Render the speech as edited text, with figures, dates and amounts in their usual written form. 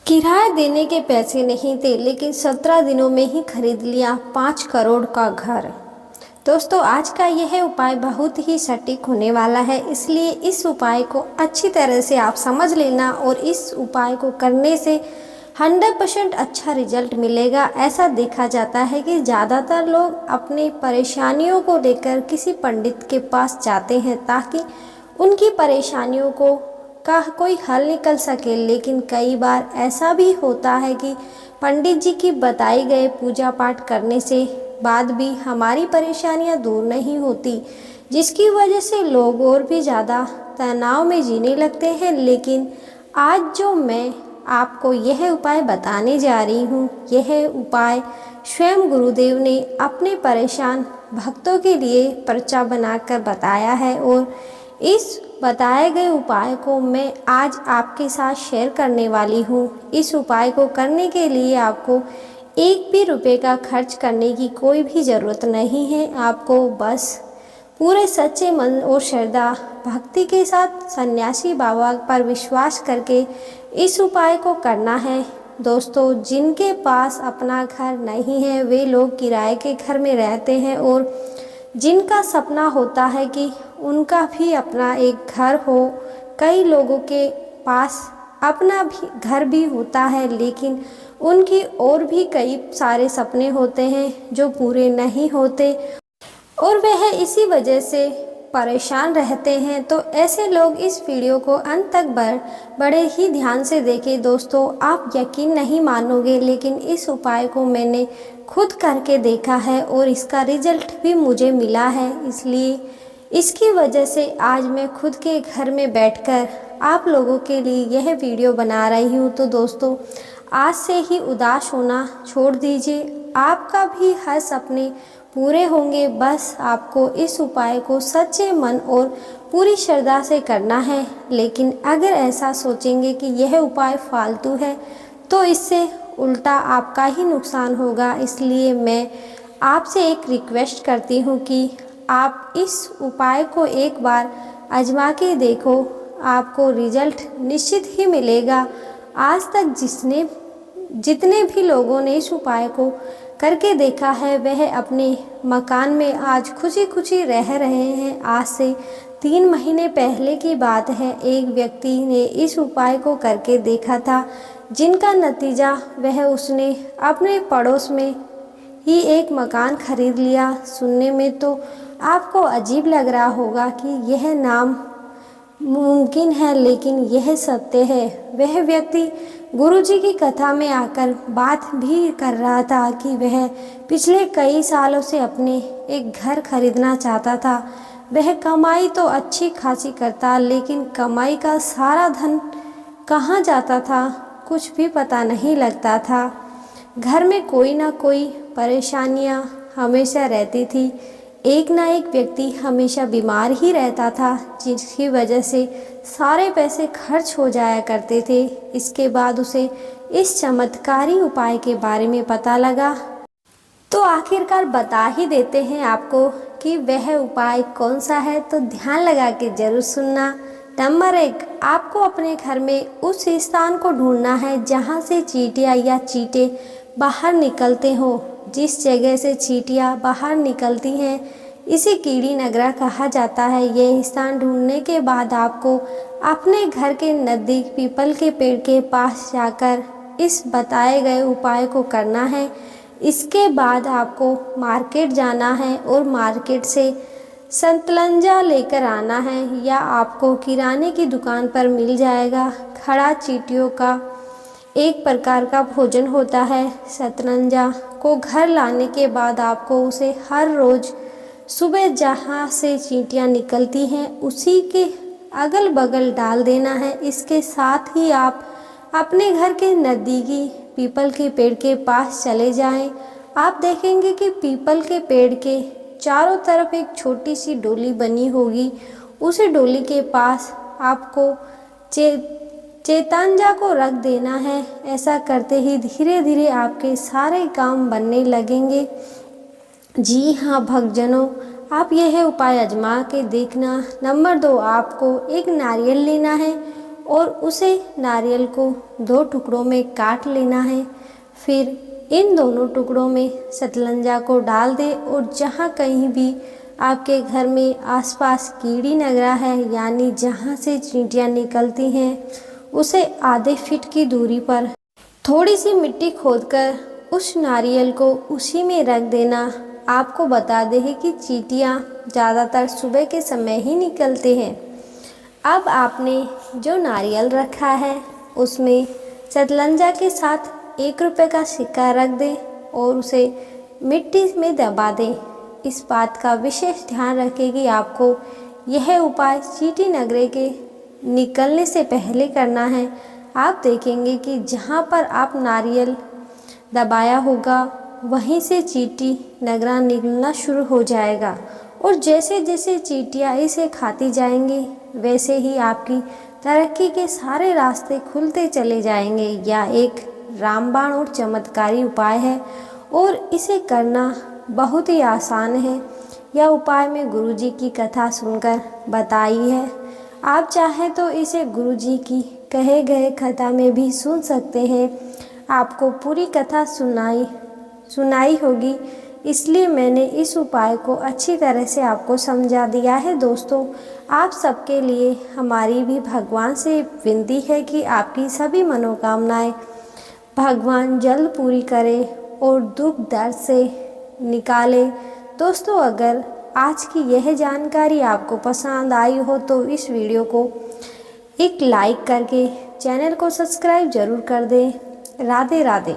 किराया देने के पैसे नहीं थे लेकिन 17 दिनों में ही खरीद लिया 5 करोड़ का घर। दोस्तों, आज का यह उपाय बहुत ही सटीक होने वाला है, इसलिए इस उपाय को अच्छी तरह से आप समझ लेना और इस उपाय को करने से 100% अच्छा रिजल्ट मिलेगा। ऐसा देखा जाता है कि ज़्यादातर लोग अपनी परेशानियों को लेकर किसी पंडित के पास जाते हैं ताकि उनकी परेशानियों को का कोई हल निकल सके, लेकिन कई बार ऐसा भी होता है कि पंडित जी की बताई गए पूजा पाठ करने से बाद भी हमारी परेशानियां दूर नहीं होती, जिसकी वजह से लोग और भी ज़्यादा तनाव में जीने लगते हैं। लेकिन आज जो मैं आपको यह उपाय बताने जा रही हूँ, यह उपाय स्वयं गुरुदेव ने अपने परेशान भक्तों के लिए पर्चा बनाकर बताया है और इस बताए गए उपाय को मैं आज आपके साथ शेयर करने वाली हूँ। इस उपाय को करने के लिए आपको एक भी रुपए का खर्च करने की कोई भी ज़रूरत नहीं है। आपको बस पूरे सच्चे मन और श्रद्धा भक्ति के साथ सन्यासी बाबा पर विश्वास करके इस उपाय को करना है। दोस्तों, जिनके पास अपना घर नहीं है वे लोग किराए के घर में रहते हैं और जिनका सपना होता है कि उनका भी अपना एक घर हो। कई लोगों के पास अपना भी घर भी होता है लेकिन उनकी और भी कई सारे सपने होते हैं जो पूरे नहीं होते और वह इसी वजह से परेशान रहते हैं। तो ऐसे लोग इस वीडियो को अंत तक बड़े ही ध्यान से देखें। दोस्तों, आप यकीन नहीं मानोगे लेकिन इस उपाय को मैंने खुद करके देखा है और इसका रिजल्ट भी मुझे मिला है, इसलिए इसकी वजह से आज मैं खुद के घर में बैठकर आप लोगों के लिए यह वीडियो बना रही हूँ। तो दोस्तों, आज से ही उदास होना छोड़ दीजिए, आपका भी हर सपने पूरे होंगे। बस आपको इस उपाय को सच्चे मन और पूरी श्रद्धा से करना है। लेकिन अगर ऐसा सोचेंगे कि यह उपाय फालतू है तो इससे उल्टा आपका ही नुकसान होगा, इसलिए मैं आपसे एक रिक्वेस्ट करती हूँ कि आप इस उपाय को एक बार आजमा के देखो, आपको रिजल्ट निश्चित ही मिलेगा। आज तक जितने भी लोगों ने इस उपाय को करके देखा है वह अपने मकान में आज खुशी खुशी रह रहे हैं। आज से 3 महीने पहले की बात है, एक व्यक्ति ने इस उपाय को करके देखा था, जिनका नतीजा वह उसने अपने पड़ोस में ही एक मकान खरीद लिया। सुनने में तो आपको अजीब लग रहा होगा कि यह नाम मुमकिन है, लेकिन यह सत्य है। वह व्यक्ति गुरुजी की कथा में आकर बात भी कर रहा था कि वह पिछले कई सालों से अपने एक घर खरीदना चाहता था। वह कमाई तो अच्छी खासी करता, लेकिन कमाई का सारा धन कहाँ जाता था कुछ भी पता नहीं लगता था। घर में कोई ना कोई परेशानियाँ हमेशा रहती थी। एक ना एक व्यक्ति हमेशा बीमार ही रहता था, जिसकी वजह से सारे पैसे खर्च हो जाया करते थे। इसके बाद उसे इस चमत्कारी उपाय के बारे में पता लगा, तो आखिरकार बता ही देते हैं आपको कि वह उपाय कौन सा है, तो ध्यान लगा के जरूर सुनना। नंबर 1, आपको अपने घर में उस स्थान को ढूंढना है जहाँ से चींटियाँ या चींटे बाहर निकलते हो। जिस जगह से चींटियाँ बाहर निकलती हैं इसे कीड़ी नगरा कहा जाता है। यह स्थान ढूंढने के बाद आपको अपने घर के नज़दीक पीपल के पेड़ के पास जाकर इस बताए गए उपाय को करना है। इसके बाद आपको मार्केट जाना है और मार्केट से संतलंजा लेकर आना है, या आपको किराने की दुकान पर मिल जाएगा। खड़ा चींटियों का एक प्रकार का भोजन होता है। शतरंजा को घर लाने के बाद आपको उसे हर रोज़ सुबह जहाँ से चींटियाँ निकलती हैं उसी के अगल बगल डाल देना है। इसके साथ ही आप अपने घर के नज़दीकी पीपल के पेड़ के पास चले जाएं। आप देखेंगे कि पीपल के पेड़ के चारों तरफ एक छोटी सी डोली बनी होगी। उसी डोली के पास आपको चेतांजा को रख देना है। ऐसा करते ही धीरे धीरे आपके सारे काम बनने लगेंगे। जी हाँ भक्तजनों, आप यह उपाय आजमा के देखना। नंबर 2, आपको एक नारियल लेना है और उसे नारियल को 2 टुकड़ों में काट लेना है। फिर इन दोनों टुकड़ों में शतरंजा को डाल दें और जहाँ कहीं भी आपके घर में आसपास कीड़ी नगरा है, यानी जहाँ से चींटियाँ निकलती हैं, उसे आधे फीट की दूरी पर थोड़ी सी मिट्टी खोदकर उस नारियल को उसी में रख देना। आपको बता दें कि चींटियाँ ज़्यादातर सुबह के समय ही निकलते हैं। अब आपने जो नारियल रखा है उसमें शतरंजा के साथ 1 रुपये का सिक्का रख दें और उसे मिट्टी में दबा दें। इस बात का विशेष ध्यान रखें कि आपको यह उपाय चींटी नगरे के निकलने से पहले करना है। आप देखेंगे कि जहाँ पर आप नारियल दबाया होगा वहीं से चींटी नगरा निकलना शुरू हो जाएगा और जैसे जैसे चींटियाँ इसे खाती जाएंगी वैसे ही आपकी तरक्की के सारे रास्ते खुलते चले जाएंगे। यह एक रामबाण और चमत्कारी उपाय है और इसे करना बहुत ही आसान है। यह उपाय मैं गुरुजी की कथा सुनकर बताई है। आप चाहें तो इसे गुरुजी की कहे गए कथा में भी सुन सकते हैं। आपको पूरी कथा सुनाई होगी, इसलिए मैंने इस उपाय को अच्छी तरह से आपको समझा दिया है। दोस्तों, आप सबके लिए हमारी भी भगवान से विनती है कि आपकी सभी मनोकामनाएं भगवान जल्द पूरी करे और दुख दर्द से निकाले। दोस्तों, अगर आज की यह जानकारी आपको पसंद आई हो तो इस वीडियो को एक लाइक करके चैनल को सब्सक्राइब जरूर कर दें। राधे राधे।